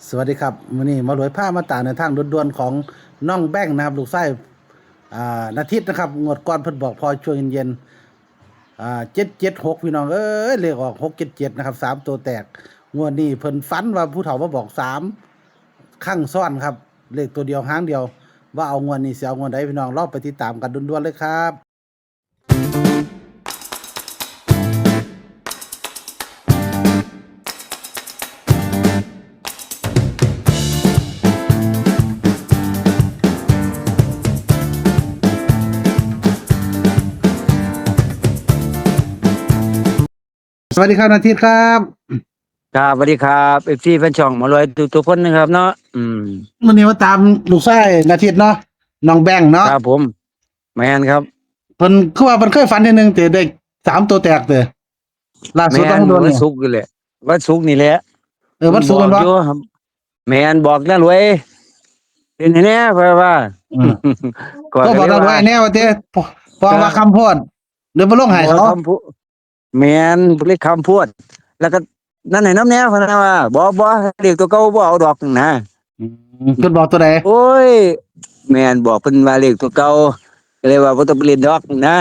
สวัสดีครับวันนี้มาหลวยผ้ามาตากในทางด่วนๆของน้องแบ้งนะครับลูกไส้นาทิตนะครับงวดก่อนเพิ่นบอกพอช่วงเย็นๆ776พี่น้องเอ้ยเลขออก677นะครับ3ตัวแตกงวดนี้เพิ่นฝันว่าผู้เฒ่ามาบอก3ครั้งซ้อนครับเลขตัวเดียวหางเดียวว่าเอางวดนี้สิเอางวดใดพี่น้องรอไปติดตามกันด่วนๆเลยครับสวัสดีครับนาทิตครับครับสวัสดีครับเอฟซีแฟนช่องหมอรวยทุกคนนะครับเนาะวันนี้มาตามลูกไส้นาทิตเนาะน้องแบ้งเนาะครับผมแมนครับเพิ่นคือว่าเพิ่นเคยฝันทีหนึงแต่ได้3ตัวแตกเด้อล่าแมสุดต้นวันองโดนเนี่ยศุกร์นี่แหละวันศุกร์นี่แหละวันศุกร์มันบ่บอกอยู่ครับแมนบอกแล้วรวยเป็นแน่เพราะว่า อืม ก่อน ก็บอก เลย เราไว้แน่ว่าเด้พอว่าคำพูดเดี๋ยวมาลงให้เขา คำพูดแมนเรียกคำพูดแล้วก็นั่นไหนน้ำแน่เพราะนะว่าบ่เรียกตัวเก่าบ่เอาดอกนะ เพิ่นบอกตัวใดโอ้ยแมนบอกเพิ่นว่าเรียกตัวเก่าก็เลยว่าบ่ต้องไปเรียนดอกนะ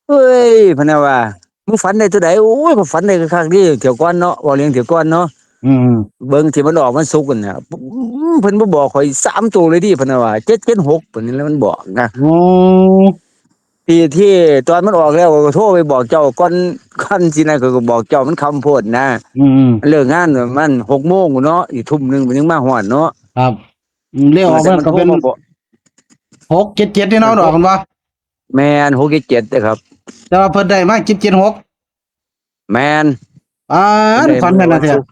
เฮ้ยเพราะนะว่ามึงฝันได้ตัวใดโอ้ยก็ฝันได้ครั้งนี้เที่ยวก่อนเนาะบ่เลี้ยงเที่ยวก่อนเนาะ อืมเบิ่งที่มันออกมันสุกกันน่ะเพิ่นบ่บอกข่อย3ตัวเลยดิเพิ่นน่ะว่า776เพิ่นนี่แหล้วมันบอกนะโอ้ที่ตอนมันออกแล้วก็โทรไปบอกเจ้าก่อนสินะก็บอกเจ้ามันคำโพดนะอืมมันเลิกงานมัน6โมงเนาะอีกทุ่มนึงมันยังมาฮอดเนาะครับเรียกออกมันก็เป็น677ที่เนาะดอกกันบ่แม่น6 7เด้อครับแต่ว่าเพิ่นได้มา776แม่นฝันแม่นนะเถอะ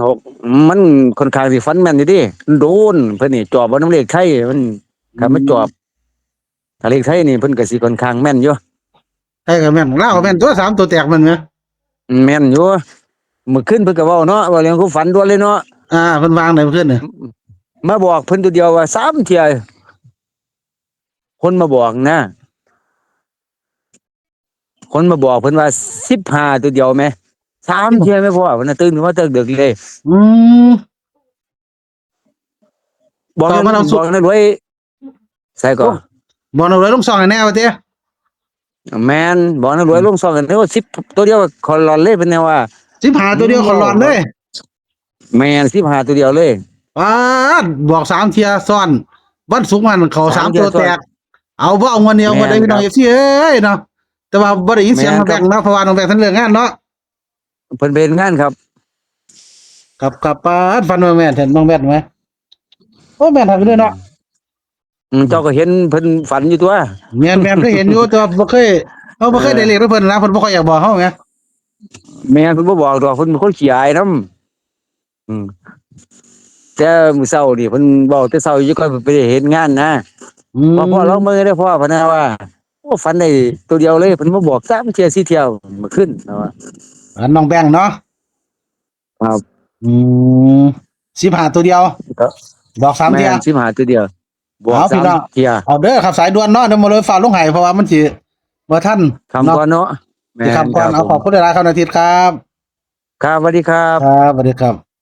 776มันค่อนข้างสิฝันแม่นอยู่ดิโดนเพิ่นนี่จอบบ่นำเลขไทยมันถ้ามาจอบถ้าเลขไทยนี่เพิ่นก็สิค่อนข้างแม่นอยู่ ใช่ก็แม่นลาวก็แม่นตัว3ตัวแตกมันแม่แม่นอยู่มื้อคืนเพิ่นก็เว้าเนาะว่าเรื่องความฝันด่วนเลยเนาะเพิ่นวางได้เพิ่นน่ะมาบอกเพิ่นตัวเดียวว่า3เที่ยคนมาบอกนะคนมาบอกเพิ่นว่า15ตัวเดียวแหม3เที่ยไม่พอเพิ่นน่ะตื่นขึ้นมาแต่ดึกเลยอืมบอกต่อมาเอาสุบอกนะรวยใส่ก็บอกเอาเลยลงซองให้แน่ว่าเด้แม่นบอกนะรวยลงซองกันเด้อ10ตัวเดียวคอลอนเลยเพิ่นแนวว่า15ตัวเดียวขอหลอดเลย แม่น15ตัวเดียวเลยป๊าดบอก3เที่ยซ้อนวันศุกร์มันเขา3ตัวแตกเอาบ่เอางวดเดียวบ่ได้พี่น้อง FC เอ้ยเนาะแต่ว่าบ่ได้ยินเสียงน้องแบงค์เนาะเพราะว่าน้องแบงค์ท่านเลิกงานเนาะเพิ่นเป็นงานครับกับป๊าดฟันว่าแม่นแท้น้องแบงค์ไหมโอ้แม่นทักเด้อเนาะเจ้าก็เห็นเพิ่นฝันอยู่ตัวแม่นเคยเห็นอยู่แต่ว่าบ่เคยบ่เคยได้เลขกับเพิ่นนะเพิ่นบ่ค่อยอยากบอกเฮาไงแม่นเพิ่นบ่บอกดอกเพิ่นเป็นคนขี้อายนำแต่มื้อเช้านี่เพิ่นเว้าแต่เช้าอยู่ก่อนไปเฮ็ดงานนะพ่อลองมือได้พ่อพะนะว่าโอ้ฝันได้ตัวเดียวเลยเพิ่นมาบอก3เที่ย4เที่ยวมาขึ้นนะว่าอันน้องแบงค์เนาะครับอืม15ตัวเดียวบอก3เที่ยแม่น15ตัวเดียวบอกเอาพี่น้อง3เที่ยเอาเด้อครับสายด่วนเนาะเดี๋ยวมาเลยฝากลงให้เพราะว่ามันสิบ่ทันคำก่อนเนาะแม่นสิคำก่อนเอาขอบคุณหลายๆครับอาทิตย์ครับครับสวัสดีครับครับสวัสดีครับ